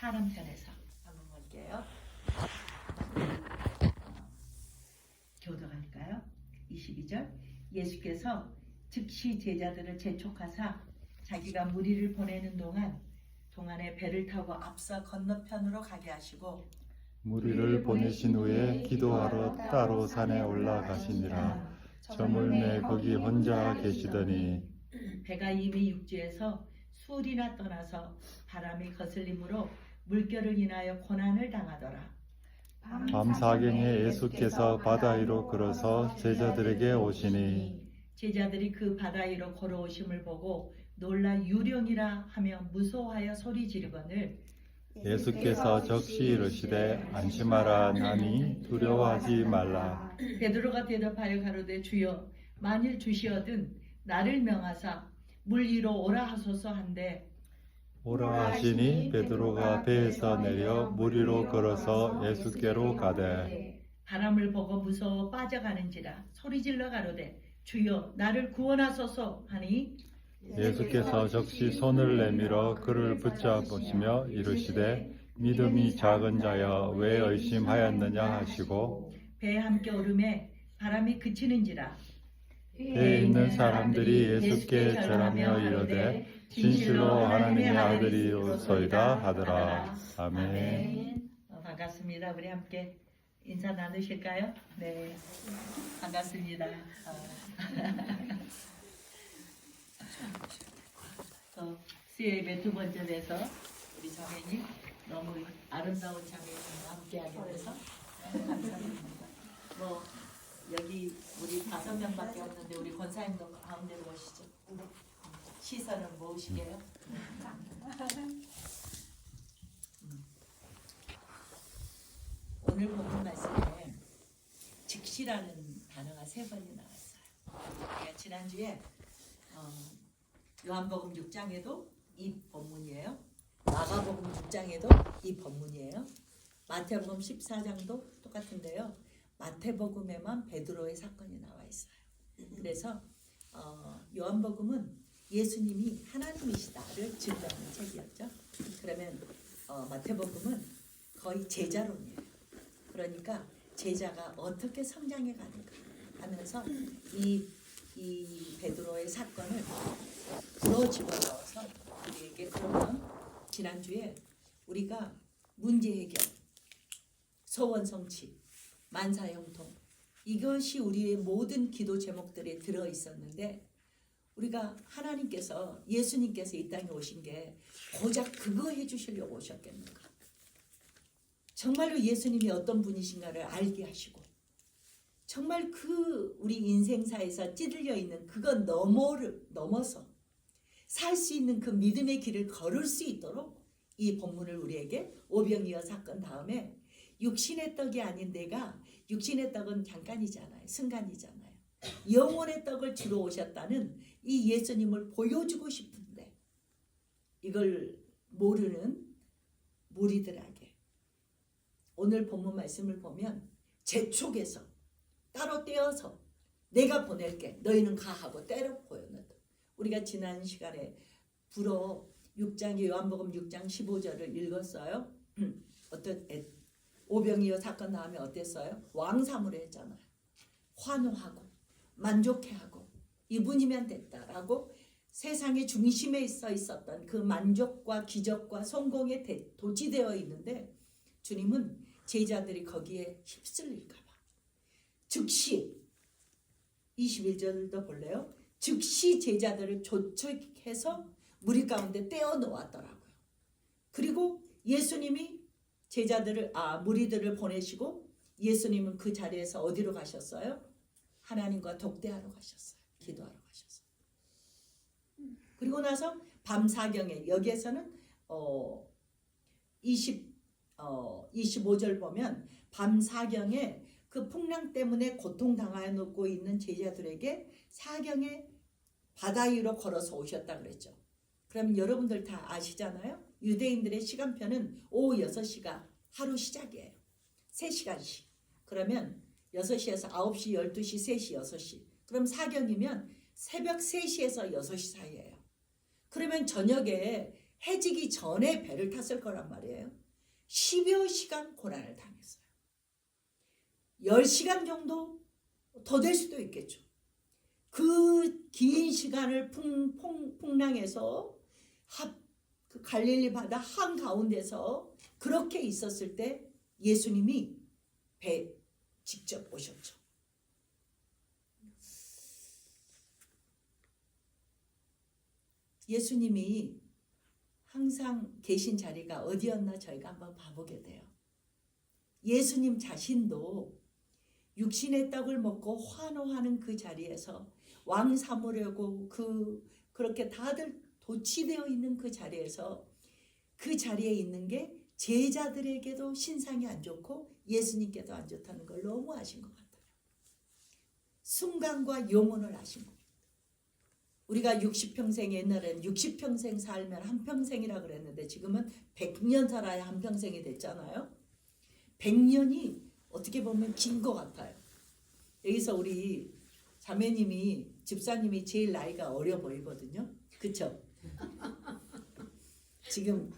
사람 편에서 한번 볼게요. 교도할까요? 22절. 예수께서 즉시 제자들을 재촉하사 자기가 무리를 보내는 동안에 배를 타고 앞서 건너편으로 가게 하시고 무리를 보내신 후에 기도하러 따로 산에 올라가시니라. 저물매 거기 혼자 계시더니 배가 이미 육지에서 수울이나 떠나서 바람이 거슬림으로 물결을 인하여 고난을 당하더라. 밤사경에 예수께서 바다 위로 걸어서 제자들에게 오시니 제자들이 그 바다 위로 걸어오심을 보고 놀라 유령이라 하며 무서워하여 소리 지르거늘 예수께서 적시 이르시되 안심하라 하니 두려워하지 말라. 베드로가 대답하여 가로되 주여 만일 주시어든 나를 명하사 물 위로 오라 하소서 한데 오라 하시니 베드로가 배에서 내려 물 위로 걸어서 예수께로 가되 바람을 보고 무서워 빠져가는지라 소리질러 가로되 주여 나를 구원하소서 하니 예수께서 적시 손을 내밀어 그를 붙잡으시며 이르시되 믿음이 작은 자여 왜 의심하였느냐 하시고 배에 함께 오름에 바람이 그치는지라 배에 있는 사람들이 예수께 절하며 이르되 진실로 하나님의 아들이로소이다 하더라. 아멘. 반갑습니다. 우리 함께 인사 나누실까요? 네, 반갑습니다. 수요예배 두 번째 돼서 우리 자매님 너무 아름다운 자매님과 함께하게 돼서 감사합니다. 뭐 여기 우리 5명밖에 없는데 우리 권사님도 가운데로 오시죠. 시선을 모으시게요. 오늘 본문 말씀에 즉시라는 단어가 3번이 나왔어요. 제가 지난주에 요한복음 6장에도 이 본문이에요. 마가복음 6장에도 이 본문이에요. 마태복음 14장도 똑같은데요. 마태복음에만 베드로의 사건이 나와 있어요. 그래서 요한복음은 예수님이 하나님이시다를 증거하는 책이었죠. 그러면 마태복음은 거의 제자론이에요. 그러니까 제자가 어떻게 성장해 가는가 하면서 이 베드로의 사건을 불어 집어넣어서 우리에게 그러면 지난주에 우리가 문제 해결, 소원 성취, 만사형통 이것이 우리의 모든 기도 제목들에 들어 있었는데 우리가 하나님께서 예수님께서 이 땅에 오신 게 고작 그거 해주시려고 오셨겠는가? 정말로 예수님이 어떤 분이신가를 알게 하시고 정말 그 우리 인생사에서 찌들려 있는 그거 넘어서 살 수 있는 그 믿음의 길을 걸을 수 있도록 이 본문을 우리에게 오병이어 사건 다음에 육신의 떡이 아닌 내가 육신의 떡은 잠깐이잖아요. 순간이잖아요. 영혼의 떡을 주러 오셨다는 이 예수님을 보여주고 싶은데 이걸 모르는 무리들에게 오늘 본문 말씀을 보면 재촉해서 따로 떼어서 내가 보낼게 너희는 가 하고 때려 보여놓다. 우리가 지난 시간에 불어 6장 요한복음 6장 15절을 읽었어요. 오병이어 사건 다음에 어땠어요? 왕사무를 했잖아요. 환호하고 만족해하고 이분이면 됐다라고 세상의 중심에 서 있었던 그 만족과 기적과 성공에 도취되어 있는데 주님은 제자들이 거기에 휩쓸릴까 봐 즉시 21절도 볼래요? 즉시 제자들을 조촉해서 무리 가운데 떼어 놓았더라고요. 그리고 예수님이 무리들을 보내시고 예수님은 그 자리에서 어디로 가셨어요? 하나님과 독대하러 가셨어요. 기도하러 가셨어요. 그리고 나서 밤사경에 여기에서는 25절 보면 밤사경에 그 풍랑 때문에 고통당하고 있는 제자들에게 사경에 바다 위로 걸어서 오셨다 그랬죠. 그럼 여러분들 다 아시잖아요. 유대인들의 시간표는 오후 6시가 하루 시작이에요. 3시간씩. 그러면 6시에서 9시, 12시, 3시, 6시. 그럼 사경이면 새벽 3시에서 6시 사이예요. 그러면 저녁에 해지기 전에 배를 탔을 거란 말이에요. 10여 시간 고난을 당했어요. 10시간 정도 더 될 수도 있겠죠. 그 긴 시간을 풍랑에서 그 갈릴리 바다 한가운데서 그렇게 있었을 때 예수님이 배 직접 오셨죠. 예수님이 항상 계신 자리가 어디였나 저희가 한번 봐보게 돼요. 예수님 자신도 육신의 떡을 먹고 환호하는 그 자리에서 왕 삼으려고 그렇게 다들 도취되어 있는 그 자리에서 그 자리에 있는 게 제자들에게도 신상이 안 좋고 예수님께도 안 좋다는 걸 너무 아신 것 같아요. 순간과 영혼을 아신 겁니다. 우리가 60평생, 옛날에는 60평생 살면 한평생이라 그랬는데 지금은 100년 살아야 한평생이 됐잖아요. 100년이 어떻게 보면 긴 것 같아요. 여기서 우리 자매님이, 집사님이 제일 나이가 어려 보이거든요. 그쵸? 지금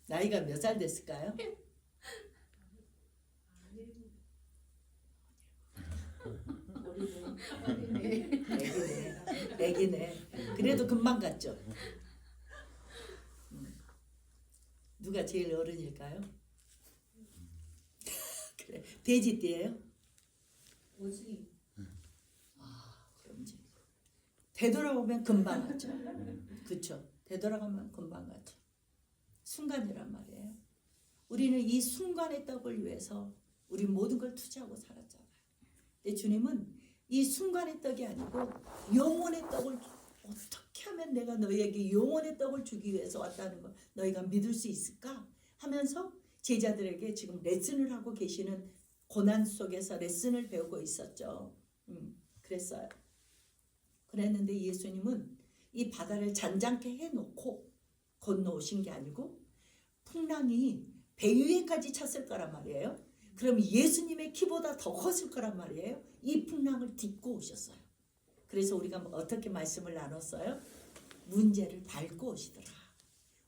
나이가 몇 살 됐을까요? 애기네. 그래도 금방 갔죠. 누가 제일 어른일까요? 그래, 돼지띠예요? 오지. 그럼 이제 되돌아보면 금방 갔죠. 그렇죠. 되돌아가면 금방 갔죠. 순간이란 말이에요. 우리는 이 순간의 떡을 위해서 우리 모든 걸 투자하고 살았잖아요. 근데 주님은 이 순간의 떡이 아니고 영혼의 떡을, 어떻게 하면 내가 너희에게 영혼의 떡을 주기 위해서 왔다는 걸 너희가 믿을 수 있을까 하면서 제자들에게 지금 레슨을 하고 계시는, 고난 속에서 레슨을 배우고 있었죠. 그랬어요. 그랬는데 예수님은 이 바다를 잔잔케 해놓고 건너오신 게 아니고 풍랑이 배 위에까지 찼을 거란 말이에요. 그럼 예수님의 키보다 더 컸을 거란 말이에요. 이 풍랑을 딛고 오셨어요. 그래서 우리가 어떻게 말씀을 나눴어요? 문제를 밟고 오시더라.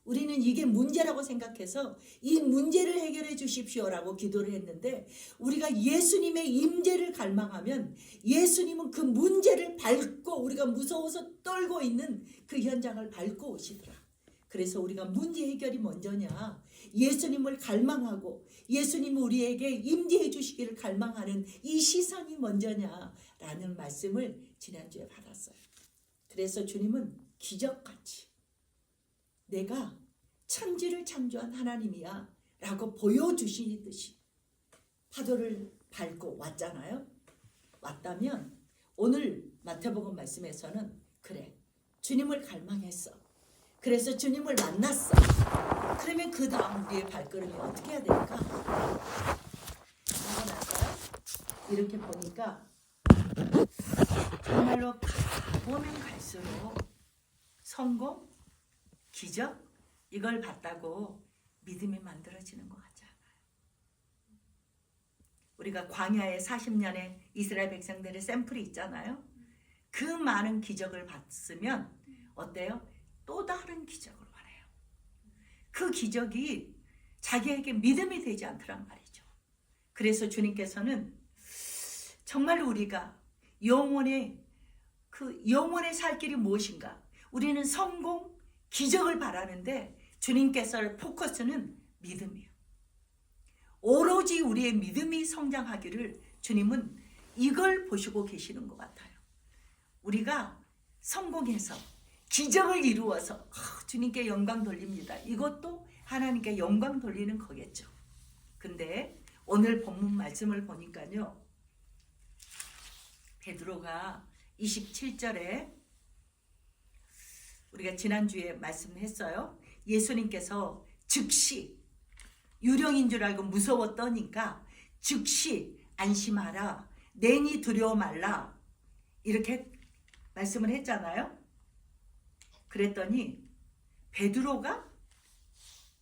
우리는 이게 문제라고 생각해서 이 문제를 해결해 주십시오라고 기도를 했는데, 우리가 예수님의 임재를 갈망하면 예수님은 그 문제를 밟고, 우리가 무서워서 떨고 있는 그 현장을 밟고 오시더라. 그래서 우리가 문제 해결이 먼저냐, 예수님을 갈망하고 예수님이 우리에게 임재해 주시기를 갈망하는 이 시선이 먼저냐라는 말씀을 지난주에 받았어요. 그래서 주님은 기적같이 내가 천지를 창조한 하나님이야 라고 보여주시듯이 파도를 밟고 왔잖아요. 왔다면 오늘 마태복음 말씀에서는 그래, 주님을 갈망했어. 그래서 주님을 만났어. 그러면 그 다음 우리의 발걸음이 어떻게 해야 될까? 하고 나서요. 이렇게 보니까 정말로 보면 갈수록 성공, 기적, 이걸 봤다고 믿음이 만들어지는 것 같지 않아요. 우리가 광야에 40년의 이스라엘 백성들의 샘플이 있잖아요. 그 많은 기적을 봤으면 어때요? 또 다른 기적을 원해요. 그 기적이 자기에게 믿음이 되지 않더란 말이죠. 그래서 주님께서는 정말 우리가 영혼의 살 길이 무엇인가? 우리는 성공, 기적을 바라는데 주님께서 포커스는 믿음이에요. 오로지 우리의 믿음이 성장하기를 주님은 이걸 보시고 계시는 것 같아요. 우리가 성공해서 기적을 이루어서 주님께 영광 돌립니다. 이것도 하나님께 영광 돌리는 거겠죠. 근데 오늘 본문 말씀을 보니까요, 베드로가 27절에 우리가 지난주에 말씀했어요. 예수님께서 즉시, 유령인 줄 알고 무서워 떠니까 즉시 안심하라, 내니 두려워 말라, 이렇게 말씀을 했잖아요. 그랬더니 베드로가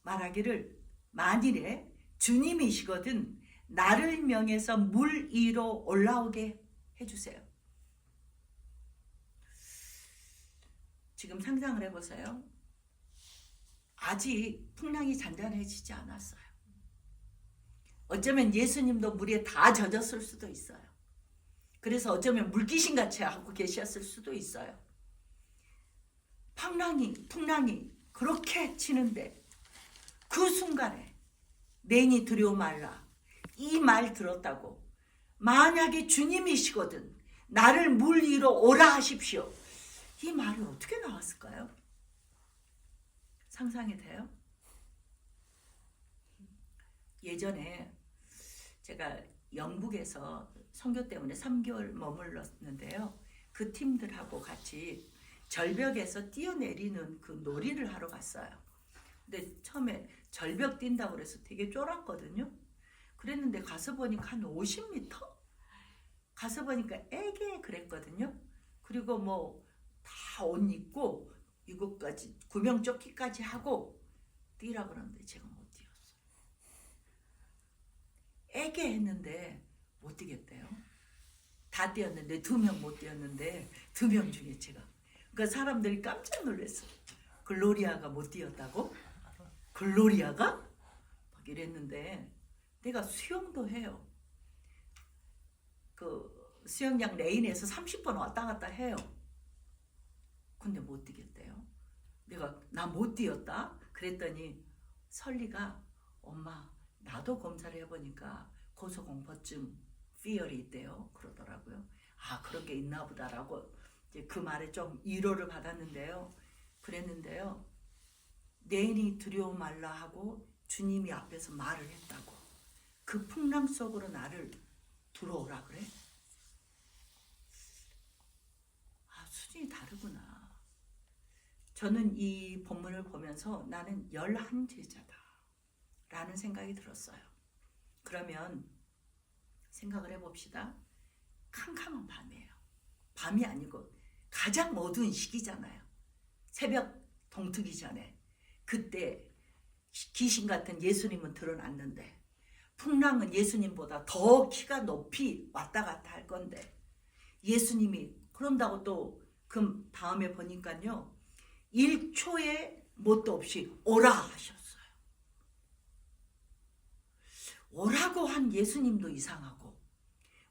말하기를, 만일에 주님이시거든 나를 명해서 물 위로 올라오게 해주세요. 지금 상상을 해보세요. 아직 풍랑이 잔잔해지지 않았어요. 어쩌면 예수님도 물에 다 젖었을 수도 있어요. 그래서 어쩌면 물귀신같이 하고 계셨을 수도 있어요. 풍랑이 그렇게 치는데 그 순간에 내니 두려워 말라. 이 말 들었다고 만약에 주님이시거든 나를 물 위로 오라 하십시오. 이 말이 어떻게 나왔을까요? 상상이 돼요? 예전에 제가 영국에서 선교 때문에 3개월 머물렀는데요. 그 팀들하고 같이 절벽에서 뛰어내리는 그 놀이를 하러 갔어요. 근데 처음에 절벽 뛴다고 그래서 되게 쫄았거든요. 그랬는데 가서 보니까 한 50m? 가서 보니까 애게 그랬거든요. 그리고 뭐 다 옷 입고 이것까지 구명조끼까지 하고 뛰라 그러는데 제가 못 뛰었어요. 애게 했는데 못 뛰겠대요. 다 뛰었는데 2명 못 뛰었는데 2명 중에 제가. 그러니까 사람들이 깜짝 놀랐어요. 글로리아가 못 뛰었다고? 글로리아가? 막 이랬는데 내가 수영도 해요. 그 수영장 레인에서 30번 왔다 갔다 해요. 근데 못 뛰겠대요. 내가 나 못 뛰었다? 그랬더니 설리가 엄마 나도 검사를 해보니까 고소공포증 피어리 있대요. 그러더라고요. 아 그런 게 있나 보다라고 이제 그 말에 좀 위로를 받았는데요. 그랬는데요. 내니 두려워 말라 하고 주님이 앞에서 말을 했다고. 그 풍랑 속으로 나를 들어오라 그래? 아 수준이 다르구나. 저는 이 본문을 보면서 나는 11제자다 라는 생각이 들었어요. 그러면 생각을 해봅시다. 캄캄한 밤이에요. 밤이 아니고 가장 어두운 시기잖아요. 새벽 동트기 전에. 그때 귀신 같은 예수님은 드러났는데 풍랑은 예수님보다 더 키가 높이 왔다 갔다 할 건데 예수님이 그런다고 또 그 다음에 보니까요. 1초의 뭣도 없이 오라 하셨어요. 오라고 한 예수님도 이상하고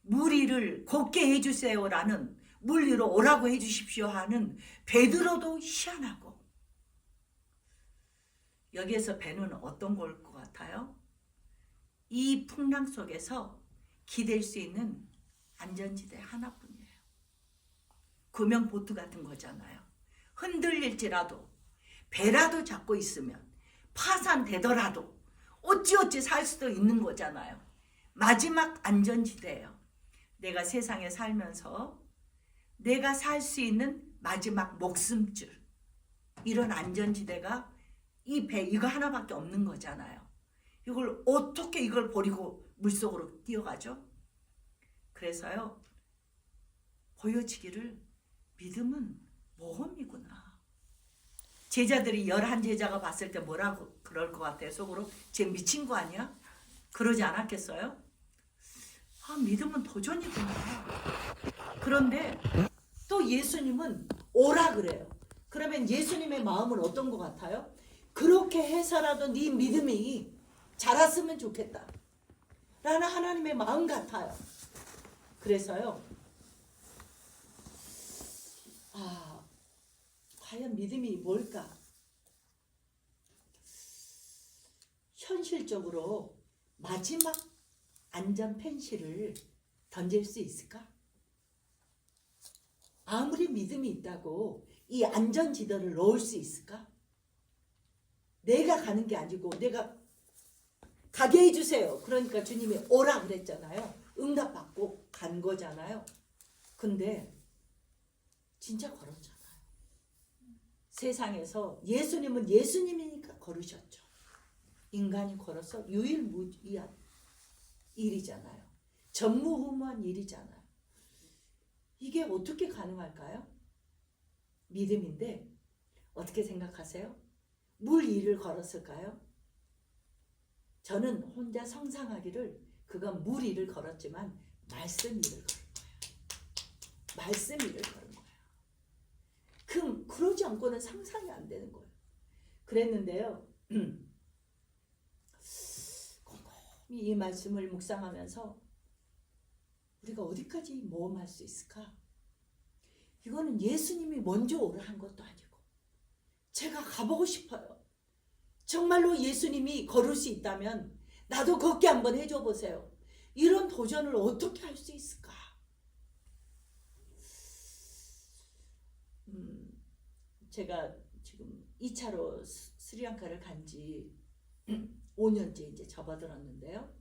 물 위를 걷게 해주세요라는 물 위로 오라고 해주십시오 하는 베드로도 희한하고 여기에서 배는 어떤 걸 것 같아요? 이 풍랑 속에서 기댈 수 있는 안전지대 하나뿐이에요. 구명보트 같은 거잖아요. 흔들릴지라도 배라도 잡고 있으면 파산되더라도 어찌어찌 살 수도 있는 거잖아요. 마지막 안전지대예요. 내가 세상에 살면서 내가 살 수 있는 마지막 목숨줄 이런 안전지대가 이 배 이거 하나밖에 없는 거잖아요. 이걸 어떻게 이걸 버리고 물속으로 뛰어가죠? 그래서요. 보여지기를 믿음은 모험이구나. 제자들이 11제자가 봤을 때 뭐라고 그럴 것 같아요? 속으로 쟤 미친 거 아니야? 그러지 않았겠어요? 아 믿음은 도전이구나. 그런데 또 예수님은 오라 그래요. 그러면 예수님의 마음은 어떤 것 같아요? 그렇게 해서라도 네 믿음이 자랐으면 좋겠다 라는 하나님의 마음 같아요. 그래서요. 과연 믿음이 뭘까? 현실적으로 마지막 안전 펜시를 던질 수 있을까? 아무리 믿음이 있다고 이 안전지대를 넣을 수 있을까? 내가 가는 게 아니고 내가 가게 해주세요. 그러니까 주님이 오라 그랬잖아요. 응답받고 간 거잖아요. 근데 진짜 걸었잖아요. 세상에서 예수님은 예수님이니까 걸으셨죠. 인간이 걸어서 유일무이한 일이잖아요. 전무후무한 일이잖아요. 이게 어떻게 가능할까요? 믿음인데 어떻게 생각하세요? 물 위를 걸었을까요? 저는 혼자 상상하기를 그건 물 위를 걸었지만 말씀 위를 걸은 거예요. 말씀 위를 걸은 거예요. 그러지 않고는 상상이 안 되는 거예요. 그랬는데요. 곰곰이 이 말씀을 묵상하면서 우리가 어디까지 모험할 수 있을까? 이거는 예수님이 먼저 오라 한 것도 아니고 제가 가보고 싶어요. 정말로 예수님이 걸을 수 있다면 나도 걷게 한번 해줘 보세요. 이런 도전을 어떻게 할 수 있을까? 제가 지금 2차로 스리랑카를 간 지 5년째 이제 접어들었는데요.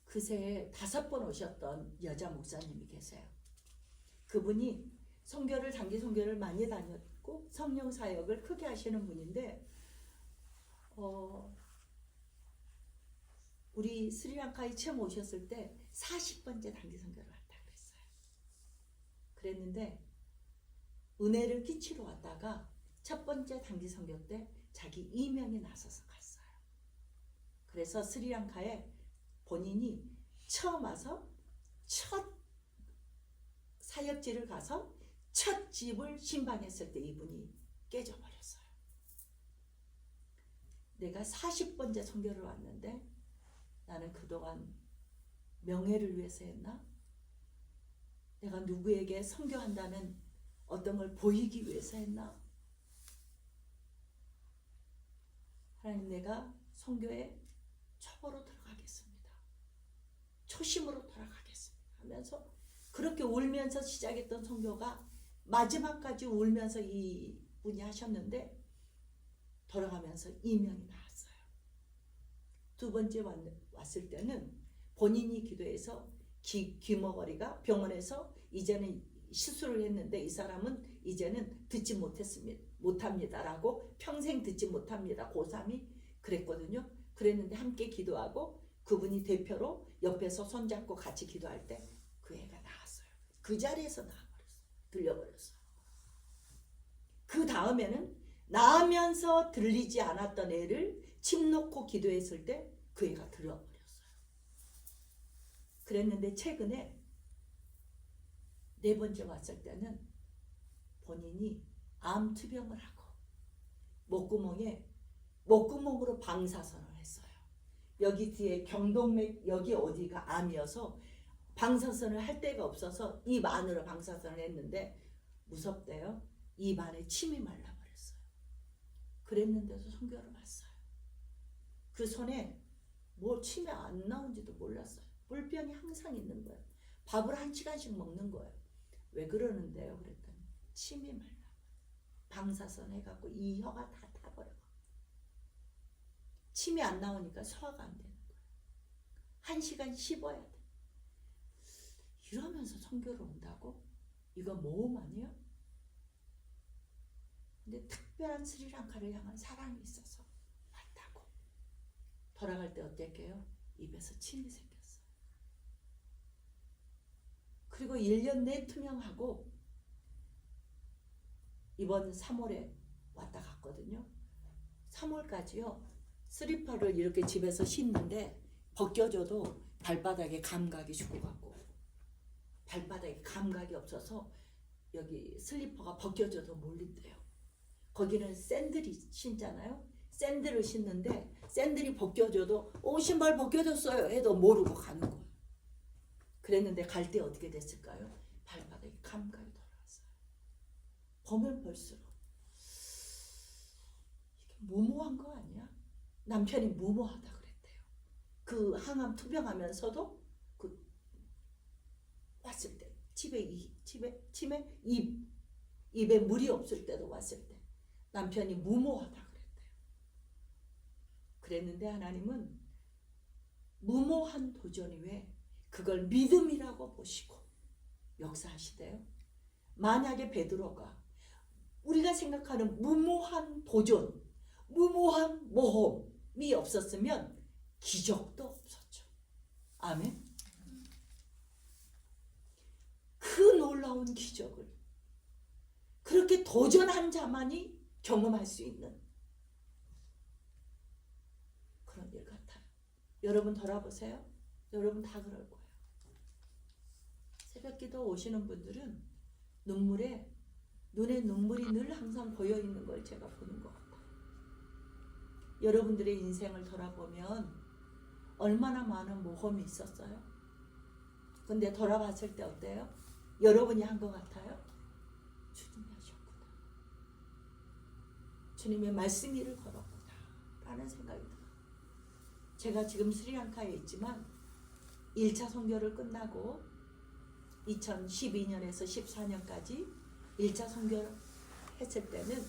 그새 5번 오셨던 여자 목사님이 계세요. 그분이 장기 선교를 많이 다녔고 성령 사역을 크게 하시는 분인데 우리 스리랑카에 처음 오셨을 때 40번째 단기 선교를 왔다 그랬어요. 그랬는데 은혜를 끼치러 왔다가 첫 번째 단기 선교 때 자기 이명이 나서서 갔어요. 그래서 스리랑카에 본인이 처음 와서 첫 사역지를 가서 첫 집을 신방했을 때 이분이 깨져버렸어요. 내가 40번째 선교를 왔는데 나는 그동안 명예를 위해서 했나? 내가 누구에게 선교한다는 어떤 걸 보이기 위해서 했나? 하나님, 내가 선교에 초보로 들어가겠습니다. 초심으로 돌아가겠습니다 하면서 그렇게 울면서 시작했던 선교가 마지막까지 울면서 이분이 하셨는데 돌아가면서 이명이 나왔어요. 두 번째 왔을 때는 본인이 기도해서 귀머거리가 병원에서 이제는 시술을 했는데 이 사람은 이제는 듣지 못합니다라고 평생 듣지 못합니다. 고3이 그랬거든요. 그랬는데 함께 기도하고 그분이 대표로 옆에서 손잡고 같이 기도할 때 그 애가 나왔어요. 그 자리에서 나와버렸어요. 들려버렸어요. 그 다음에는 나으면서 들리지 않았던 애를 침 놓고 기도했을 때 그 애가 들려버렸어요. 그랬는데 최근에 4번째 왔을 때는 본인이 암 투병을 하고 목구멍으로 방사선을 했어요. 여기 뒤에 경동맥 여기 어디가 암이어서 방사선을 할 데가 없어서 입 안으로 방사선을 했는데 무섭대요. 입 안에 침이 말라버렸어요. 그랬는데도 선교를 왔어요. 그 손에 뭐 침이 안 나온지도 몰랐어요. 물병이 항상 있는 거예요. 밥을 1시간씩 먹는 거예요. 왜 그러는데요? 그랬더니 침이 말라. 방사선 해갖고 이 혀가 다 타버려. 침이 안 나오니까 소화가 안 되는 거예요. 1시간 씹어야 돼. 이러면서 선교를 온다고? 이거 모험 아니에요? 근데 특별한 스리랑카를 향한 사랑이 있어서 왔다고. 돌아갈 때 어땠게요? 입에서 침이 생겼어요. 그리고 1년 내 투명하고 이번 3월에 왔다 갔거든요. 3월까지요. 슬리퍼를 이렇게 집에서 신는데 벗겨져도 발바닥에 감각이 죽어가고 발바닥에 감각이 없어서 여기 슬리퍼가 벗겨져도 몰린대요. 거기는 샌들이 신잖아요. 샌들을 신는데 샌들이 벗겨져도 신발 벗겨졌어요 해도 모르고 가는 거예요. 그랬는데 갈 때 어떻게 됐을까요? 발바닥에 감각이 돌아왔어요. 보면 볼수록 이게 무모한 거 아니야? 남편이 무모하다 그랬대요. 그 항암 투병하면서도 그 왔을 때 입에 물이 없을 때도 왔을 때 남편이 무모하다 그랬대요. 그랬는데 하나님은 무모한 도전 이외에 그걸 믿음이라고 보시고 역사하시대요. 만약에 베드로가 우리가 생각하는 무모한 도전, 무모한 모험이 없었으면 기적도 없었죠. 아멘. 그 놀라운 기적을 그렇게 도전한 자만이 경험할 수 있는 그런 일 같아요. 여러분 돌아보세요. 여러분 다 그럴 거예요. 새벽기도 오시는 분들은 눈물에 눈에 눈물이 늘 항상 고여 있는 걸 제가 보는 것 같아요. 여러분들의 인생을 돌아보면 얼마나 많은 모험이 있었어요. 근데 돌아봤을 때 어때요? 여러분이 한 것 같아요? 주님이 하셨구나. 주님의 말씀 위를 걸었구나 라는 생각이 들어요. 제가 지금 스리랑카에 있지만 1차 선교를 끝나고 2012년에서 14년까지 1차 선교를 했을 때는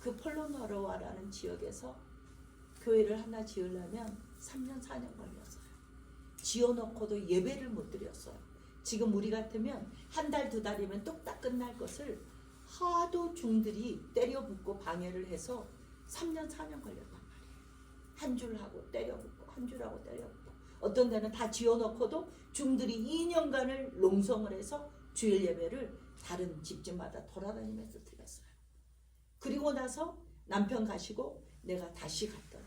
그 폴로나로와라는 지역에서 교회를 하나 지으려면 3년 4년 걸렸어요. 지어놓고도 예배를 못 드렸어요. 지금 우리 같으면 한 달, 두 달이면 뚝딱 끝날 것을 하도 중들이 때려붓고 방해를 해서 3년, 4년 걸렸단 말이에요. 한 줄 하고 때려붓고 한 줄 하고 때려붓고 어떤 데는 다 지어놓고도 중들이 2년간을 농성을 해서 주일 예배를 다른 집집마다 돌아다니면서 드렸어요. 그리고 나서 남편 가시고 내가 다시 갔더니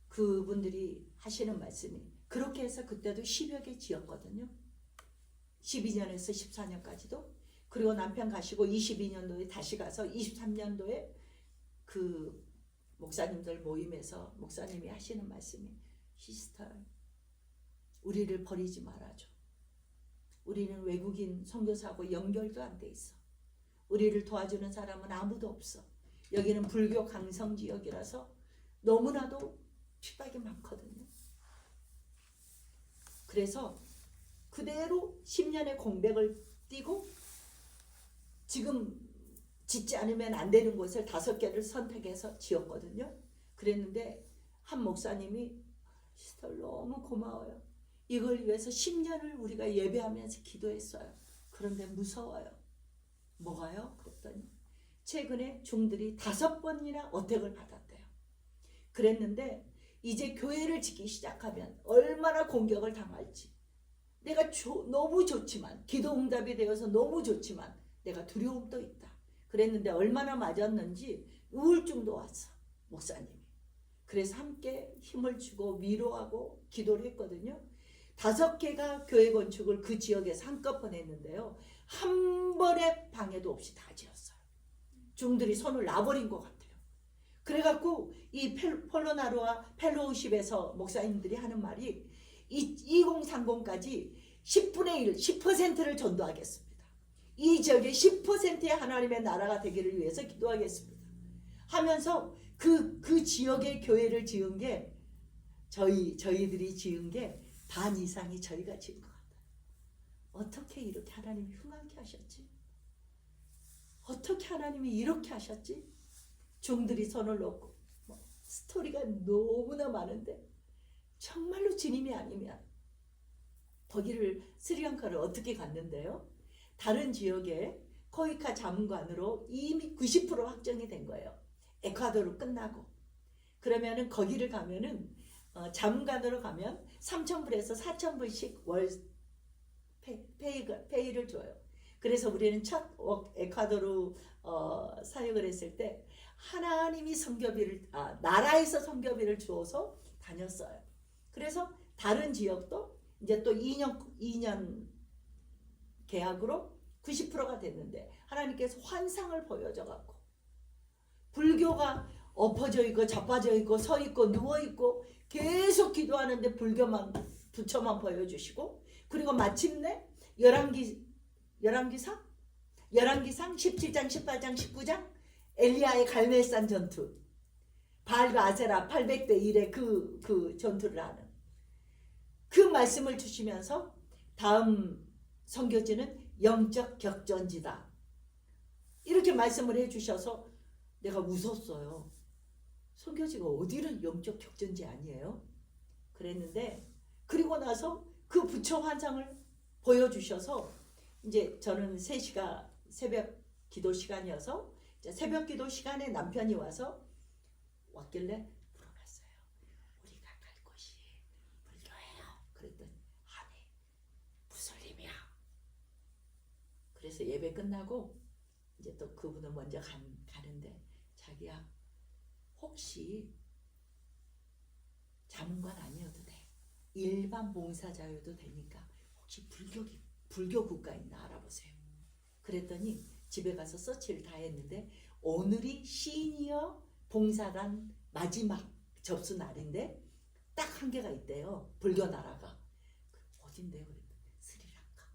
그분들이 하시는 말씀이 그렇게 해서 그때도 10여 개 지었거든요. 12년에서 14년까지도. 그리고 남편 가시고 22년도에 다시 가서 23년도에 그 목사님들 모임에서 목사님이 하시는 말씀이 시스터 우리를 버리지 말아줘. 우리는 외국인 선교사하고 연결도 안 돼 있어. 우리를 도와주는 사람은 아무도 없어. 여기는 불교 강성 지역이라서 너무나도 핍박이 많거든요. 그래서 그대로 10년의 공백을 띄고 지금 짓지 않으면 안 되는 곳을 5개를 선택해서 지었거든요. 그랬는데 한 목사님이 시스터 너무 고마워요. 이걸 위해서 10년을 우리가 예배하면서 기도했어요. 그런데 무서워요. 뭐가요? 그랬더니 최근에 중들이 5번이나 어택을 받았대요. 그랬는데 이제 교회를 짓기 시작하면 얼마나 공격을 당할지. 내가 너무 좋지만 기도 응답이 되어서 너무 좋지만 내가 두려움도 있다. 그랬는데 얼마나 맞았는지 우울증도 왔어. 목사님이. 그래서 함께 힘을 주고 위로하고 기도를 했거든요. 5개가 교회 건축을 그 지역에서 한꺼번에 했는데요. 한 번의 방해도 없이 다 지었어요. 중들이 손을 놔버린 것 같아요. 그래갖고 이 폴로나루와 펠로우십에서 목사님들이 하는 말이 2030까지 10분의 1, 10%를 전도하겠습니다. 이 지역의 10%의 하나님의 나라가 되기를 위해서 기도하겠습니다. 하면서 그 지역의 교회를 지은 게 저희들이 지은 게 반 이상이 저희가 지은 것 같아요. 어떻게 이렇게 하나님이 흉하게 하셨지? 어떻게 하나님이 이렇게 하셨지? 종들이 손을 놓고 스토리가 너무나 많은데 정말로 주님이 아니면 거기를 스리랑카를 어떻게 갔는데요? 다른 지역에 코이카 자문관으로 이미 90% 확정이 된 거예요. 에콰도르 끝나고. 그러면은 거기를 가면은 자문관으로 가면 3,000불에서 4,000불씩 월 페이를 줘요. 그래서 우리는 첫 에콰도르 사역을 했을 때 하나님이 선교비를 나라에서 선교비를 주어서 다녔어요. 그래서 다른 지역도 이제 또 2년 계약으로 90%가 됐는데 하나님께서 환상을 보여줘 갖고 불교가 엎어져 있고 자빠져 있고 서 있고 누워 있고 계속 기도하는데 불교만 부처만 보여주시고 그리고 마침내 열왕기상 17장 18장 19장 엘리야의 갈멜산 전투 바알과 아세라 800대 1의 그 전투를 하는 그 말씀을 주시면서 다음 선교지는 영적 격전지다 이렇게 말씀을 해주셔서 내가 웃었어요. 선교지가 어디는 영적 격전지 아니에요? 그랬는데 그리고 나서 그 부처 환상을 보여주셔서 이제 저는 3시가 새벽 기도 시간이어서 새벽 기도 시간에 남편이 와서 왔길래 물어봤어요. 우리가 갈 곳이 불교예요. 그랬더니 아니 무슬림이야. 그래서 예배 끝나고 이제 또 그분은 먼저 가는데 자기야 혹시 자문관 아니어도 돼. 일반 봉사자여도 되니까 혹시 불교 국가 있나 알아보세요. 그랬더니 집에 가서 서치를 다 했는데 오늘이 시니어 봉사단 마지막 접수 날인데 딱 한 개가 있대요. 불교 나라가. 어딘데요? 그랬더니 스리랑카.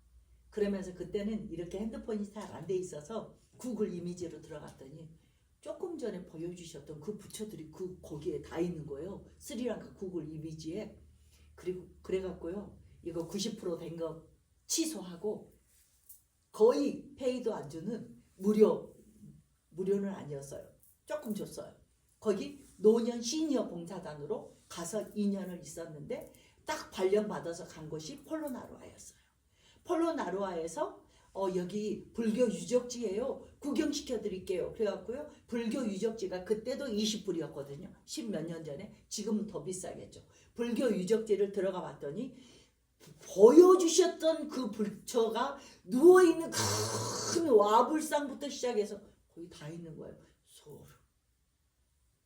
그러면서 그때는 이렇게 핸드폰이 잘 안 돼 있어서 구글 이미지로 들어갔더니 조금 전에 보여주셨던 그 부처들이 그 거기에 다 있는 거예요. 스리랑카 구글 이미지에. 그리고 그래갖고요. 이거 90% 된 거 취소하고 거의 페이도 안 주는 무료는 아니었어요. 조금 줬어요. 거기 노년 시니어 봉사단으로 가서 2년을 있었는데 딱 발령받아서 간 곳이 폴로나루아였어요. 폴로나루아에서 여기 불교 유적지예요. 구경시켜 드릴게요. 그래갖고요. 불교 유적지가 그때도 20불이었거든요. 10몇 년 전에. 지금은 더 비싸겠죠. 불교 유적지를 들어가 봤더니 보여주셨던 그 부처가 누워있는 큰 와불상부터 시작해서 거의 다 있는 거예요. 소름.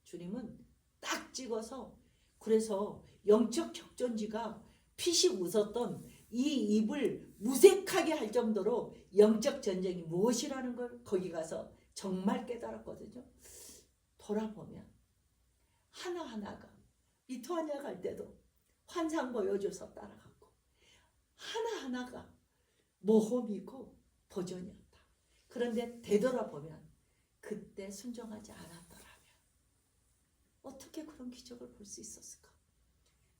주님은 딱 찍어서 그래서 영적 격전지가 피식 웃었던 이 입을 무색하게 할 정도로 영적 전쟁이 무엇이라는 걸 거기 가서 정말 깨달았거든요. 돌아보면 하나하나가 리투아니아 갈 때도 환상 보여줘서 따라갔고 하나하나가 모험이고 도전이었다. 그런데 되돌아보면 그때 순종하지 않았더라면 어떻게 그런 기적을 볼 수 있었을까?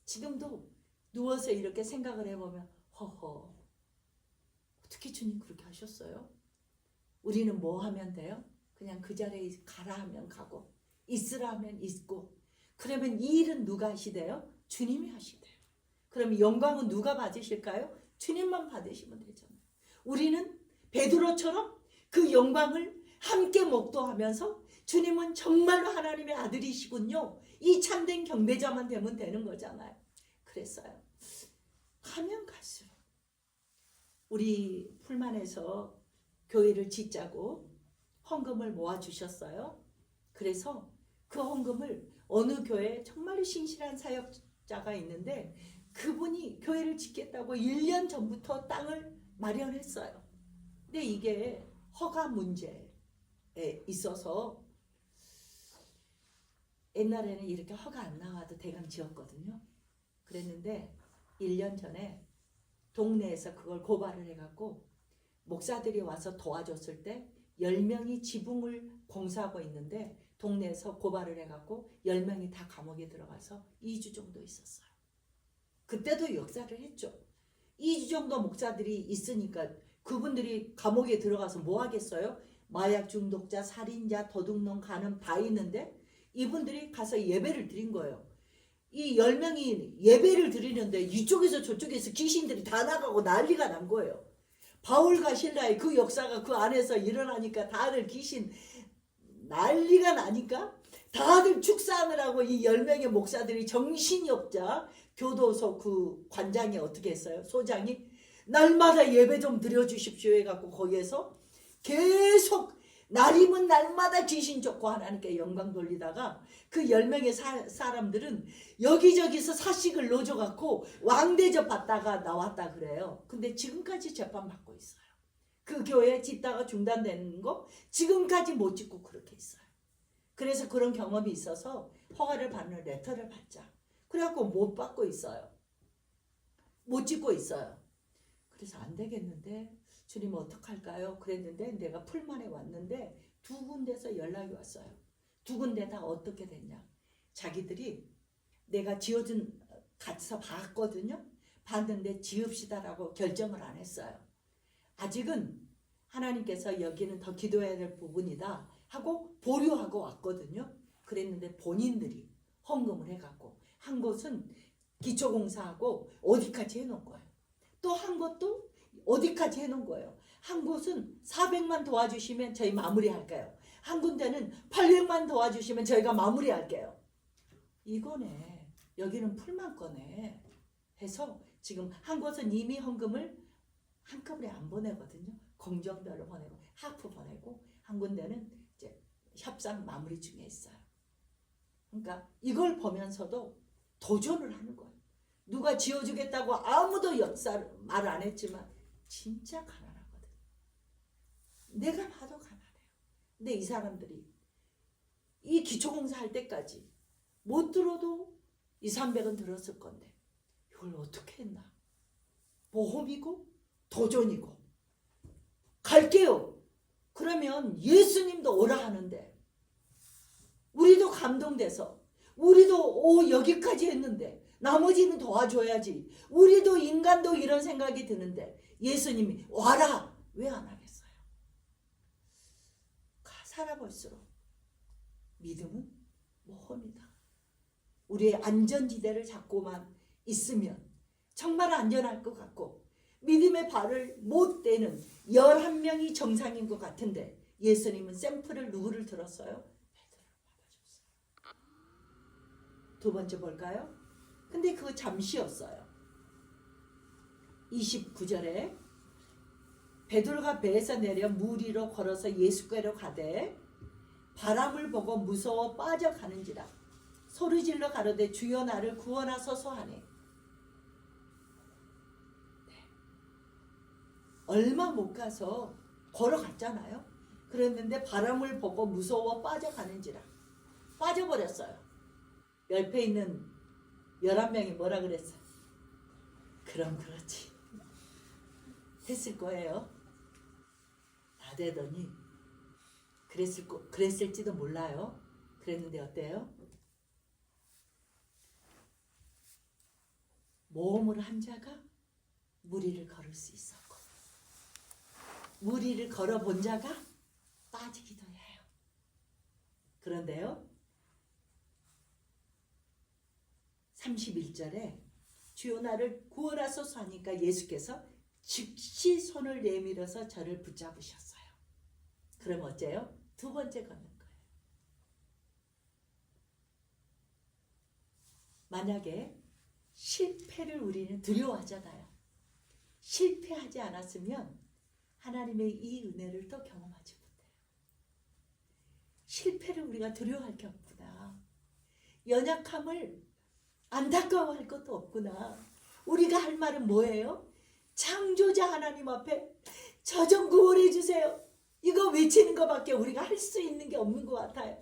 지금도 누워서 이렇게 생각을 해보면 허허 어떻게 주님 그렇게 하셨어요? 우리는 뭐 하면 돼요? 그냥 그 자리에 가라 하면 가고 있으라 하면 있고 그러면 이 일은 누가 하시대요? 주님이 하시대요. 그러면 영광은 누가 받으실까요? 주님만 받으시면 되잖아요. 우리는 베드로처럼 그 영광을 함께 목도하면서 주님은 정말로 하나님의 아들이시군요. 이 참된 경배자만 되면 되는 거잖아요. 그랬어요. 가면 갈수록 우리 풀만에서 교회를 짓자고 헌금을 모아주셨어요. 그래서 그 헌금을 어느 교회에 정말 신실한 사역자가 있는데 그분이 교회를 짓겠다고 1년 전부터 땅을 마련했어요. 근데 이게 허가 문제에 있어서 옛날에는 이렇게 허가 안 나와도 대강 지었거든요. 그랬는데 1년 전에 동네에서 그걸 고발을 해갖고 목사들이 와서 도와줬을 때 10명이 지붕을 공사하고 있는데 동네에서 고발을 해갖고 10명이 다 감옥에 들어가서 2주 정도 있었어요. 그때도 역사를 했죠. 2주 정도 목사들이 있으니까 그분들이 감옥에 들어가서 뭐 하겠어요? 마약 중독자, 살인자, 도둑놈, 간음 다 있는데 이분들이 가서 예배를 드린 거예요. 이 10명이 예배를 드리는데 이쪽에서 저쪽에서 귀신들이 다 나가고 난리가 난 거예요. 바울과 실라의 그 역사가 그 안에서 일어나니까 다들 귀신 난리가 나니까 다들 축사하느라고 이 10명의 목사들이 정신이 없자 교도소 그 관장이 어떻게 했어요? 소장이 날마다 예배 좀 드려주십시오 해갖고 거기에서 계속 날이면 날마다 귀신 쫓고 하나님께 영광 돌리다가 그 10명의 사람들은 여기저기서 사식을 넣어줘갖고 왕대접 받다가 나왔다 그래요. 근데 지금까지 재판받고 있어요. 그 교회 짓다가 중단되는 거 지금까지 못 짓고 그렇게 있어요. 그래서 그런 경험이 있어서 허가를 받는 레터를 받자. 그래갖고 못 받고 있어요. 못 짓고 있어요. 그래서 안 되겠는데 주님 어떡할까요? 그랬는데 내가 풀만에 왔는데 2군데서 연락이 왔어요. 2군데 다 어떻게 됐냐. 자기들이 내가 지어준 가서 봤거든요. 봤는데 지읍시다라고 결정을 안 했어요. 아직은 하나님께서 여기는 더 기도해야 될 부분이다 하고 보류하고 왔거든요. 그랬는데 본인들이 헌금을 해갖고 한 곳은 기초공사하고 어디까지 해놓은 거예요. 또 한 곳도 어디까지 해놓은 거예요. 한 곳은 400만 도와주시면 저희 마무리할게요. 한 군데는 800만 도와주시면 저희가 마무리할게요. 이거네. 여기는 풀만 거네. 해서 지금 한 곳은 이미 헌금을 한꺼번에 안 보내거든요. 공정별로 보내고 하프 보내고 한 군데는 이제 협상 마무리 중에 있어요. 그러니까 이걸 보면서도 도전을 하는 거예요. 누가 지어주겠다고 아무도 역사를 말 안 했지만 진짜 가난하거든. 내가 봐도 가난해요. 근데 이 사람들이 이 기초공사 할 때까지 못 들어도 200~300은 들었을 건데 이걸 어떻게 했나? 보험이고 도전이고 갈게요. 그러면 예수님도 오라 하는데 우리도 감동돼서 우리도 여기까지 했는데 나머지는 도와줘야지. 우리도 인간도 이런 생각이 드는데 예수님이 와라. 왜 안 하겠어요? 살아볼수록 믿음은 모험이다. 우리의 안전지대를 잡고만 있으면 정말 안전할 것 같고 믿음의 발을 못 떼는 11명이 정상인 것 같은데 예수님은 샘플을 누구를 들었어요? 베드로를 받아줬어요. 두 번째 볼까요? 근데 그거 잠시였어요. 29절에 베드로가 배에서 내려 물 위로 걸어서 예수께로 가되 바람을 보고 무서워 빠져가는지라 소리질러 가로되 주여 나를 구원하소서 하네. 네. 얼마 못 가서 걸어갔잖아요. 그랬는데 바람을 보고 무서워 빠져가는지라 빠져버렸어요. 옆에 있는 11명이 뭐라 그랬어요? 그럼 그렇지 했을 거예요. 나대더니 그랬을지도 몰라요. 그랬는데 어때요? 모험을 한 자가 물 위를 걸을 수 있었고 물 위를 걸어본 자가 빠지기도 해요. 그런데요 31절에 주여 나를 구원하소서 하니까 예수께서 즉시 손을 내밀어서 저를 붙잡으셨어요. 그럼 어째요? 두 번째 걷는 거예요. 만약에 실패를 우리는 두려워하잖아요. 실패하지 않았으면 하나님의 이 은혜를 또 경험하지 못해요. 실패를 우리가 두려워할 게 없구나. 연약함을 안타까워할 것도 없구나. 우리가 할 말은 뭐예요? 창조자 하나님 앞에 저 좀 구원해 주세요. 이거 외치는 것밖에 우리가 할 수 있는 게 없는 것 같아요.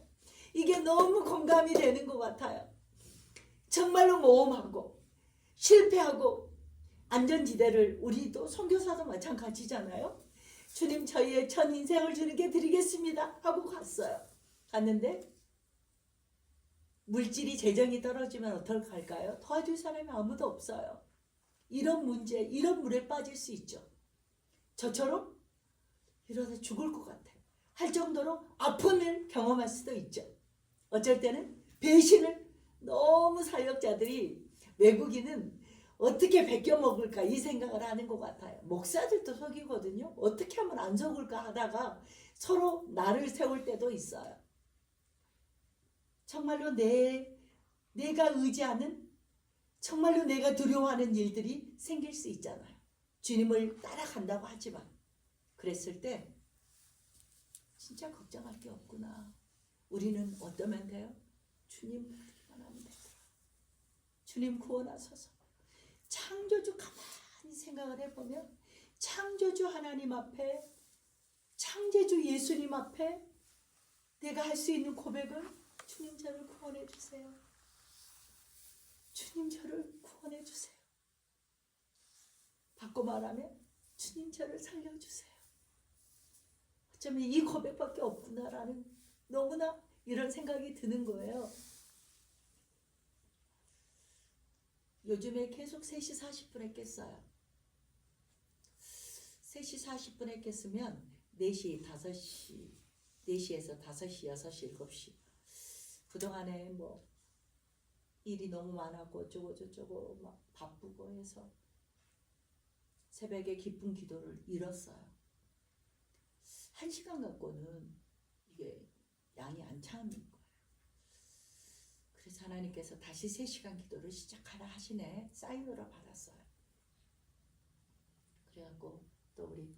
이게 너무 공감이 되는 것 같아요. 정말로 모험하고 실패하고 안전지대를 우리도 선교사도 마찬가지잖아요. 주님 저희의 전 인생을 주님께 드리겠습니다 하고 갔어요. 갔는데 물질이 재정이 떨어지면 어떻게 할까요? 도와줄 사람이 아무도 없어요. 이런 문제, 이런 물에 빠질 수 있죠. 저처럼 이러다 죽을 것 같아 할 정도로 아픔을 경험할 수도 있죠. 어쩔 때는 배신을 너무 사역자들이 외국인은 어떻게 베껴 먹을까 이 생각을 하는 것 같아요. 목사들도 속이거든요. 어떻게 하면 안 속을까 하다가 서로 나를 세울 때도 있어요. 정말로 내가 의지하는 정말로 내가 두려워하는 일들이 생길 수 있잖아요. 주님을 따라간다고 하지만 그랬을 때 진짜 걱정할 게 없구나. 우리는 어떠면 돼요? 주님 부르기만 하면 되더라. 주님 구원하소서. 창조주 가만히 생각을 해보면 창조주 하나님 앞에 창조주 예수님 앞에 내가 할 수 있는 고백은 주님 저를 구원해 주세요. 주님 저를 구원해 주세요. 바꿔 말하면 주님 저를 살려주세요. 어쩌면 이 고백밖에 없구나라는 너무나 이런 생각이 드는 거예요. 요즘에 계속 3시 40분에 깼어요. 3시 40분에 깼으면 4시, 5시, 4시에서 5시, 6시, 7시 그동안에 뭐 일이 너무 많았고 어쩌고 저쩌고 막 바쁘고 해서 새벽에 깊은 기도를 잃었어요. 1시간 갖고는 이게 양이 안 차는 거예요. 그래서 하나님께서 다시 3시간 기도를 시작하라 하시네. 사인으로 받았어요. 그래갖고 또 우리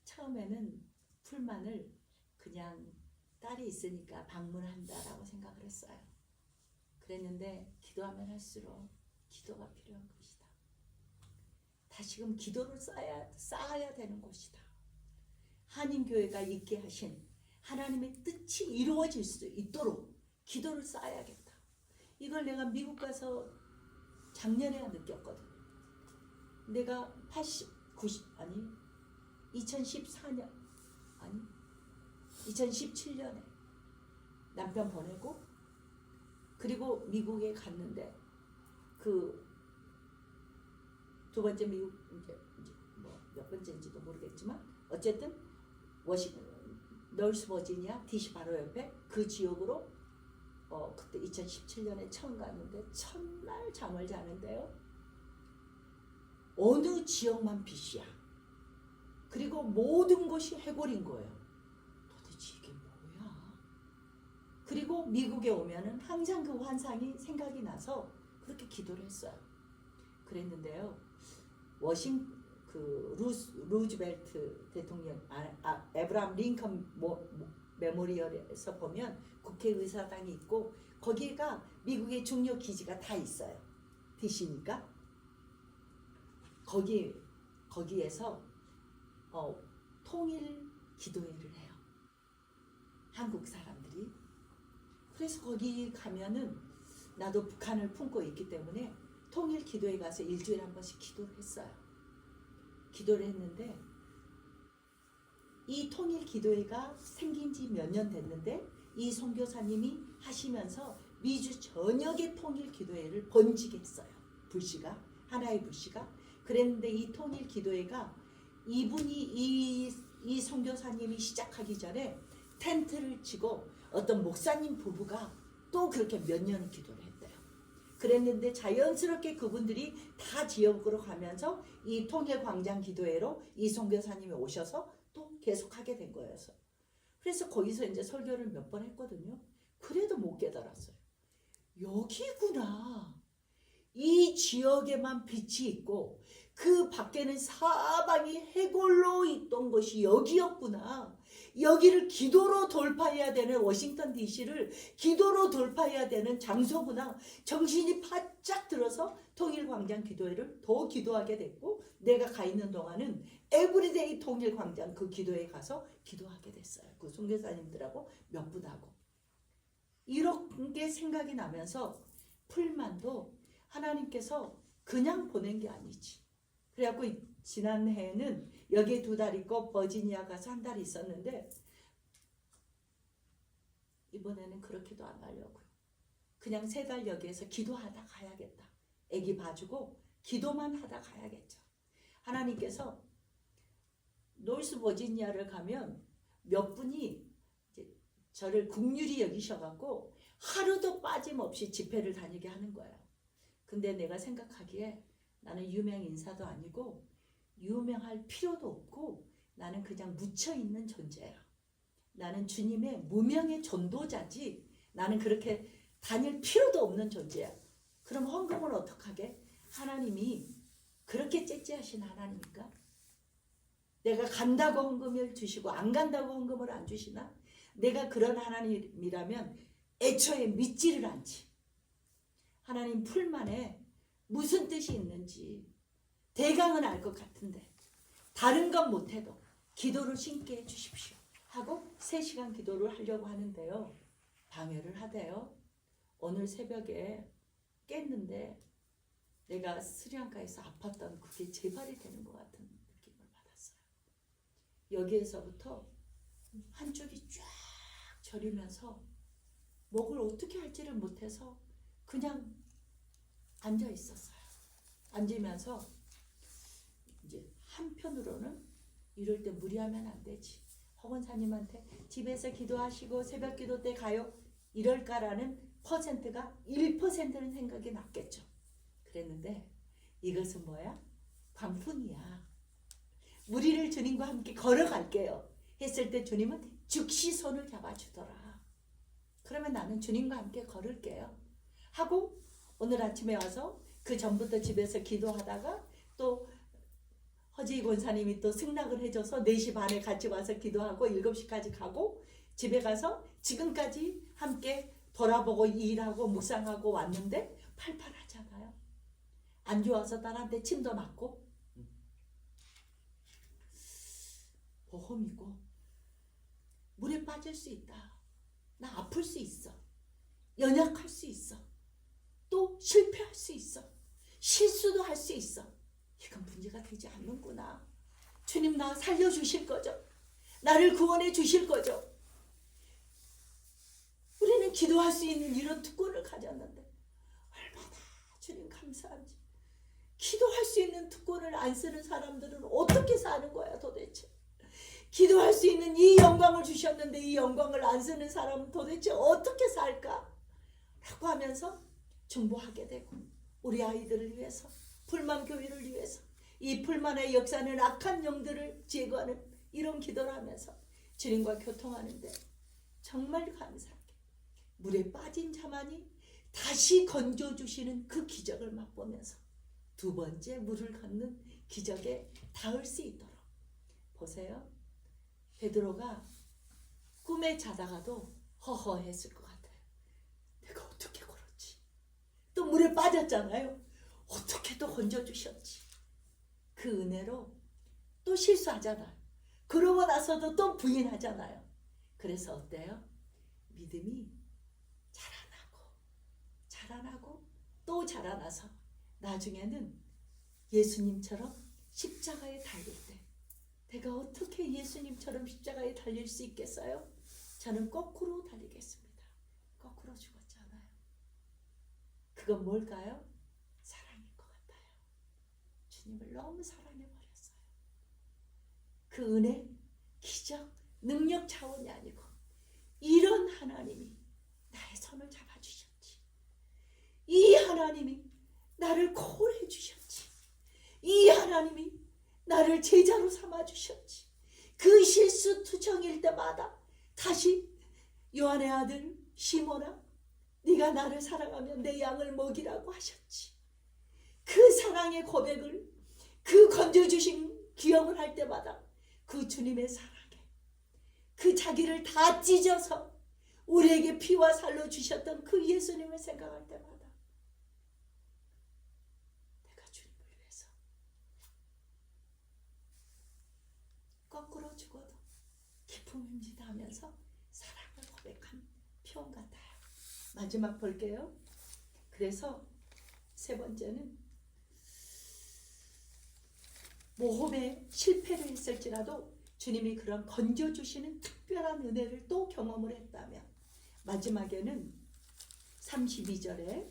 처음에는 풀만을 그냥 딸이 있으니까 방문한다라고 생각을 했어요. 그랬는데 기도하면 할수록 기도가 필요한 것이다. 다시금 기도를 쌓아야 되는 곳이다. 한인교회가 있게 하신 하나님의 뜻이 이루어질 수 있도록 기도를 쌓아야겠다. 이걸 내가 미국 가서 작년에 느꼈거든. 내가 2014년 아니 2017년에 남편 보내고 그리고 미국에 갔는데 그 두 번째 미국 이제 뭐 몇 번째인지도 모르겠지만 어쨌든 노스 버지니아 DC 바로 옆에 그 지역으로 그때 2017년에 처음 갔는데 첫날 잠을 자는데요. 어느 지역만 빛이야. 그리고 모든 곳이 해골인 거예요. 도대체 이게 뭐야? 그리고 미국에 오면은 항상 그 환상이 생각이 나서 그렇게 기도를 했어요. 그랬는데요. 루즈벨트 대통령, 에브라함 링컨 메모리얼에서 보면 국회의사당이 있고 거기가 미국의 중요 기지가 다 있어요. DC니까 거기에서 통일 기도회를 해요. 한국 사람들이. 그래서 거기 가면은 나도 북한을 품고 있기 때문에 통일 기도회 가서 일주일에 한 번씩 기도를 했어요. 기도를 했는데 이 통일 기도회가 생긴 지 몇 년 됐는데 이 선교사님이 하시면서 미주 전역의 통일 기도회를 번지게 했어요. 불씨가 하나의 불씨가. 그랬는데 이 통일 기도회가 이분이 이 선교사님이 시작하기 전에 텐트를 치고 어떤 목사님 부부가 또 그렇게 몇 년 기도를 했대요. 그랬는데 자연스럽게 그분들이 다 지역으로 가면서 이 통일광장 기도회로 이 선교사님이 오셔서 또 계속하게 된 거예요. 그래서 거기서 이제 설교를 몇 번 했거든요. 그래도 못 깨달았어요. 여기구나. 이 지역에만 빛이 있고 그 밖에는 사방이 해골로 있던 것이 여기였구나. 여기를 기도로 돌파해야 되는 워싱턴 DC를 기도로 돌파해야 되는 장소구나. 정신이 바짝 들어서 통일광장 기도회를 더 기도하게 됐고 내가 가 있는 동안은 에브리데이 통일광장 그 기도회에 가서 기도하게 됐어요. 그 선교사님들하고 몇 분하고. 이런 게 생각이 나면서 풀만도 하나님께서 그냥 보낸 게 아니지. 그래갖고 지난해에는 여기에 2달 있고 버지니아 가서 1달 있었는데 이번에는 그렇게도 안 하려고요. 그냥 3달 여기에서 기도하다 가야겠다. 애기 봐주고 기도만 하다 가야겠죠. 하나님께서 노스 버지니아를 가면 몇 분이 이제 저를 긍휼히 여기셔갖고 하루도 빠짐없이 집회를 다니게 하는 거예요. 근데 내가 생각하기에 나는 유명 인사도 아니고 유명할 필요도 없고 나는 그냥 묻혀있는 존재야. 나는 주님의 무명의 전도자지 나는 그렇게 다닐 필요도 없는 존재야. 그럼 헌금을 어떡하게? 하나님이 그렇게 째째하신 하나님입니까? 내가 간다고 헌금을 주시고 안 간다고 헌금을 안 주시나? 내가 그런 하나님이라면 애초에 믿지를 않지. 하나님 풀만에 무슨 뜻이 있는지 대강은 알 것 같은데 다른 건 못해도 기도를 신게 해주십시오 하고 3시간 기도를 하려고 하는데요. 방해를 하대요. 오늘 새벽에 깼는데 내가 스리랑카에서 아팠던 그게 재발이 되는 것 같은 느낌을 받았어요. 여기에서부터 한쪽이 쫙 저리면서 목을 어떻게 할지를 못해서 그냥 앉아 있었어요. 앉으면서 이제 한편으로는 이럴 때 무리하면 안 되지. 허건사님한테 집에서 기도하시고 새벽 기도 때 가요. 이럴까라는 퍼센트가 1%는 생각이 났겠죠. 그랬는데 이것은 뭐야? 광풍이야. 우리를 주님과 함께 걸어갈게요. 했을 때 주님은 즉시 손을 잡아주더라. 그러면 나는 주님과 함께 걸을게요. 하고 오늘 아침에 와서 그 전부터 집에서 기도하다가 또 허지희 권사님이 또 승낙을 해줘서 4시 반에 같이 와서 기도하고 7시까지 가고 집에 가서 지금까지 함께 돌아보고 일하고 묵상하고 왔는데 팔팔하잖아요. 안 좋아서 딸한테 침도 맞고 보험이고 물에 빠질 수 있다. 나 아플 수 있어. 연약할 수 있어. 또 실패할 수 있어. 실수도 할 수 있어. 이건 문제가 되지 않는구나. 주님 나 살려주실 거죠. 나를 구원해 주실 거죠. 우리는 기도할 수 있는 이런 특권을 가졌는데 얼마나 주님 감사한지. 기도할 수 있는 특권을 안 쓰는 사람들은 어떻게 사는 거야 도대체. 기도할 수 있는 이 영광을 주셨는데 이 영광을 안 쓰는 사람은 도대체 어떻게 살까? 라고 하면서 중보하게 되고 우리 아이들을 위해서 풀만교회를 위해서 이 풀만의 역사는 악한 영들을 제거하는 이런 기도를 하면서 주님과 교통하는데 정말 감사하게 물에 빠진 자만이 다시 건져주시는 그 기적을 맛보면서 두 번째 물을 걷는 기적에 닿을 수 있도록. 보세요. 베드로가 꿈에 자다가도 허허했을 것 같아요. 내가 어떻게 걸었지? 또 물에 빠졌잖아요. 어떻게 또 건져주셨지? 그 은혜로 또 실수하잖아요. 그러고 나서도 또 부인하잖아요. 그래서 어때요? 믿음이 자라나고 또 자라나서 나중에는 예수님처럼 십자가에 달릴 때 내가 어떻게 예수님처럼 십자가에 달릴 수 있겠어요? 저는 거꾸로 달리겠습니다. 거꾸로 죽었잖아요. 그건 뭘까요? 사랑인 것 같아요. 주님을 너무 사랑해버렸어요. 그 은혜, 기적, 능력 차원이 아니고 이런 하나님이 나의 손을 잡아주셨지. 이 하나님이 나를 콜해 주셨지. 이 하나님이 나를 제자로 삼아주셨지. 그 실수투성일 때마다 다시 요한의 아들 시몬아 네가 나를 사랑하면 내 양을 먹이라고 하셨지. 그 사랑의 고백을 그 건져주신 기억을 할 때마다 그 주님의 사랑에 그 자기를 다 찢어서 우리에게 피와 살로 주셨던 그 예수님을 생각할 때마다 내가 주님을 위해서 거꾸로 죽어도 기쁨입니다 하면서 사랑을 고백한 표현 같아요. 마지막 볼게요. 그래서 세 번째는 모험에 실패를 했을지라도 주님이 그런 건져주시는 특별한 은혜를 또 경험을 했다면 마지막에는 32절에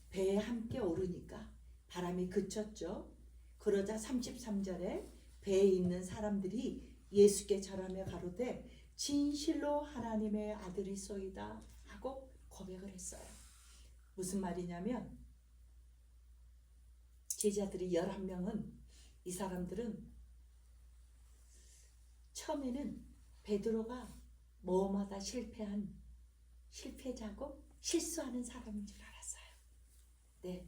배에 함께 오르니까 바람이 그쳤죠. 그러자 33절에 배에 있는 사람들이 예수께 절하며 가로되 진실로 하나님의 아들이소이다 하고 고백을 했어요. 무슨 말이냐면 제자들이 11명은 이 사람들은 처음에는 베드로가 모험하다 실패한 실패자고 실수하는 사람인 줄 알았어요. 네,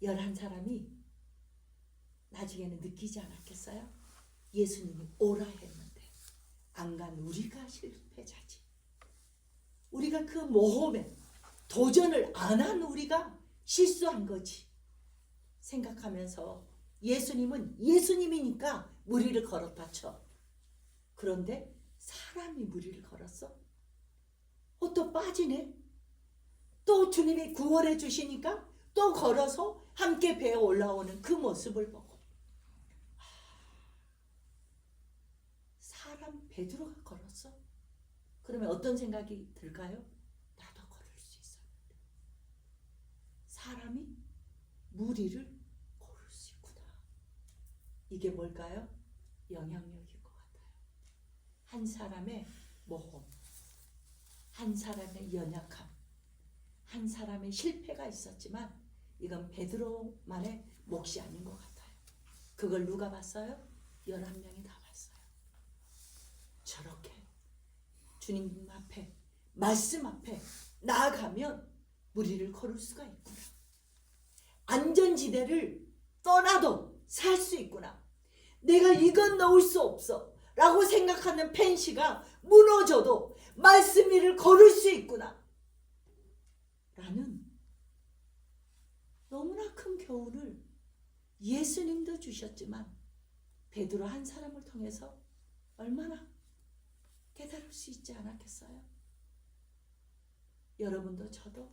11사람이 나중에는 느끼지 않았겠어요? 예수님이 오라 했는데 안 간 우리가 실패자지. 우리가 그 모험에 도전을 안 한 우리가 실수한 거지 생각하면서 예수님은 예수님이니까 무리를 걸었다 쳐. 그런데 사람이 무리를 걸었어? 또 빠지네. 또 주님이 구원해 주시니까 또 걸어서 함께 배에 올라오는 그 모습을 보고 사람 베드로가 걸었어? 그러면 어떤 생각이 들까요? 나도 걸을 수 있었는데. 사람이 무리를 걸을 수 있구나. 이게 뭘까요? 영향력인 것 같아요. 한 사람의 모험, 한 사람의 연약함, 한 사람의 실패가 있었지만 이건 베드로만의 몫이 아닌 것 같아요. 그걸 누가 봤어요? 11명이 다 봤어요. 저렇게 주님 앞에 말씀 앞에 나아가면 무리를 걸을 수가 있구나. 안전지대를 떠나도 살 수 있구나. 내가 이건 넣을 수 없어 라고 생각하는 펜시가 무너져도 말씀 위를 걸을 수 있구나 라는 너무나 큰 교훈을 예수님도 주셨지만 베드로 한 사람을 통해서 얼마나 깨달을 수 있지 않았겠어요? 여러분도 저도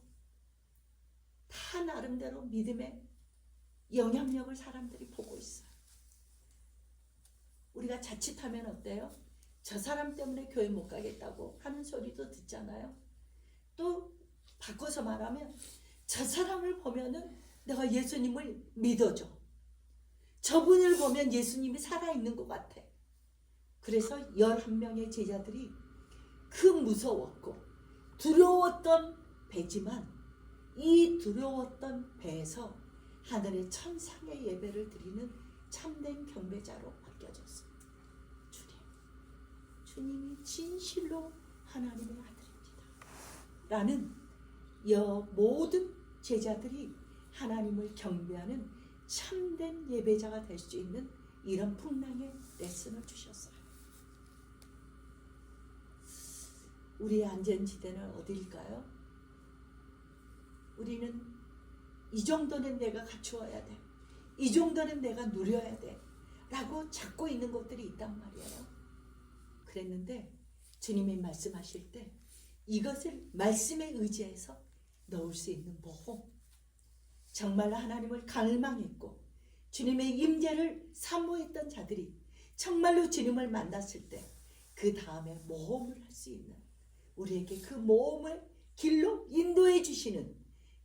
다 나름대로 믿음의 영향력을 사람들이 보고 있어요. 우리가 자칫하면 어때요? 저 사람 때문에 교회 못 가겠다고 하는 소리도 듣잖아요. 또 바꿔서 말하면 저 사람을 보면은 내가 예수님을 믿어줘. 저분을 보면 예수님이 살아있는 것 같아. 그래서 11명의 제자들이 그 무서웠고 두려웠던 배지만 이 두려웠던 배에서 하늘의 천상의 예배를 드리는 참된 경배자로 바뀌어졌습니다. 주님이 진실로 하나님의 아들입니다. 라는 모든 제자들이 하나님을 경배하는 참된 예배자가 될 수 있는 이런 풍랑의 레슨을 주셨어요. 우리의 안전지대는 어디일까요? 우리는 이 정도는 내가 갖추어야 돼. 이 정도는 내가 누려야 돼. 라고 잡고 있는 것들이 있단 말이에요. 그랬는데 주님이 말씀하실 때 이것을 말씀에 의지해서 넣을 수 있는 모험, 정말로 하나님을 갈망했고 주님의 임재를 사모했던 자들이 정말로 주님을 만났을 때 그 다음에 모험을 할 수 있는, 우리에게 그 모험을 길로 인도해 주시는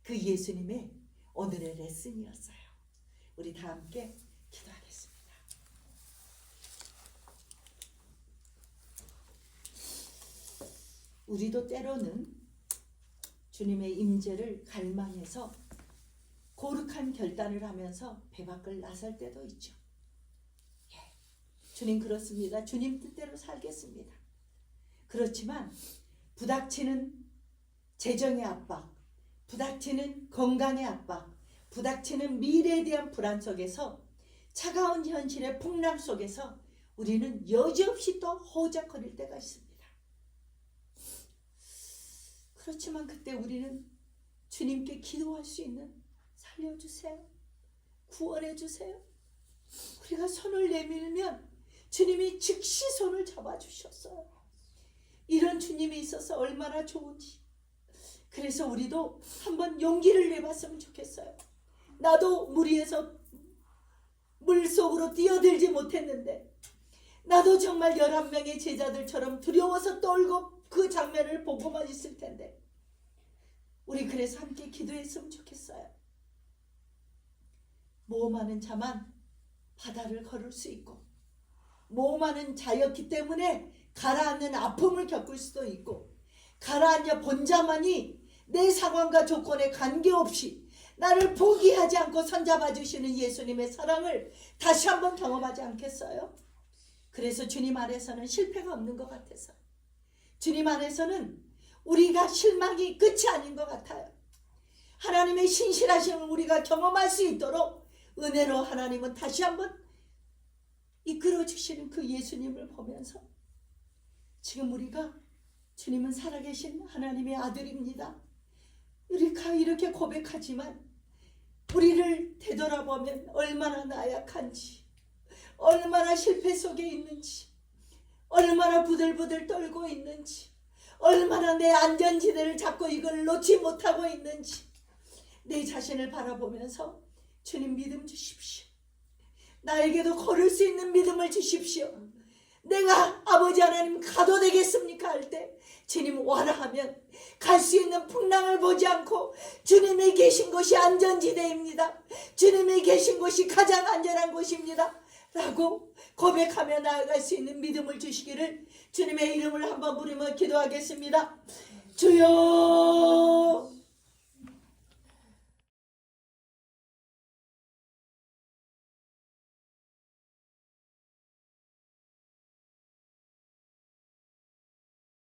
그 예수님의 오늘의 레슨이었어요. 우리 다 함께 기도하겠습니다. 우리도 때로는 주님의 임재를 갈망해서 거룩한 결단을 하면서 배 밖을 나설 때도 있죠. 주님 그렇습니다. 주님 뜻대로 살겠습니다. 그렇지만 부닥치는 재정의 압박, 부닥치는 건강의 압박, 부닥치는 미래에 대한 불안 속에서 차가운 현실의 풍랑 속에서 우리는 여지없이 또 허우적거릴 때가 있습니다. 그렇지만 그때 우리는 주님께 기도할 수 있는, 살려주세요, 구원해주세요, 우리가 손을 내밀면 주님이 즉시 손을 잡아주셨어요. 이런 주님이 있어서 얼마나 좋은지. 그래서 우리도 한번 용기를 내봤으면 좋겠어요. 나도 물 위에서 물속으로 뛰어들지 못했는데 나도 정말 11명의 제자들처럼 두려워서 떨고 그 장면을 보고만 있을 텐데 우리 그래서 함께 기도했으면 좋겠어요. 모험하는 자만 바다를 걸을 수 있고 모험하는 자였기 때문에 가라앉는 아픔을 겪을 수도 있고 가라앉아 본 자만이 내 상황과 조건에 관계없이 나를 포기하지 않고 손잡아 주시는 예수님의 사랑을 다시 한번 경험하지 않겠어요? 그래서 주님 안에서는 실패가 없는 것 같아서, 주님 안에서는 우리가 실망이 끝이 아닌 것 같아요. 하나님의 신실하심을 우리가 경험할 수 있도록 은혜로 하나님은 다시 한번 이끌어 주시는 그 예수님을 보면서 지금 우리가 주님은 살아계신 하나님의 아들입니다, 우리가 이렇게 고백하지만 우리를 되돌아보면 얼마나 나약한지, 얼마나 실패 속에 있는지, 얼마나 부들부들 떨고 있는지, 얼마나 내 안전지대를 잡고 이걸 놓지 못하고 있는지 내 자신을 바라보면서 주님 믿음 주십시오. 나에게도 걸을 수 있는 믿음을 주십시오. 내가 아버지 하나님 가도 되겠습니까 할 때 주님 와라 하면 갈 수 있는 풍랑을 보지 않고 주님이 계신 곳이 안전지대입니다, 주님이 계신 곳이 가장 안전한 곳입니다 라고 고백하며 나아갈 수 있는 믿음을 주시기를 주님의 이름을 한번 부르며 기도하겠습니다. 주여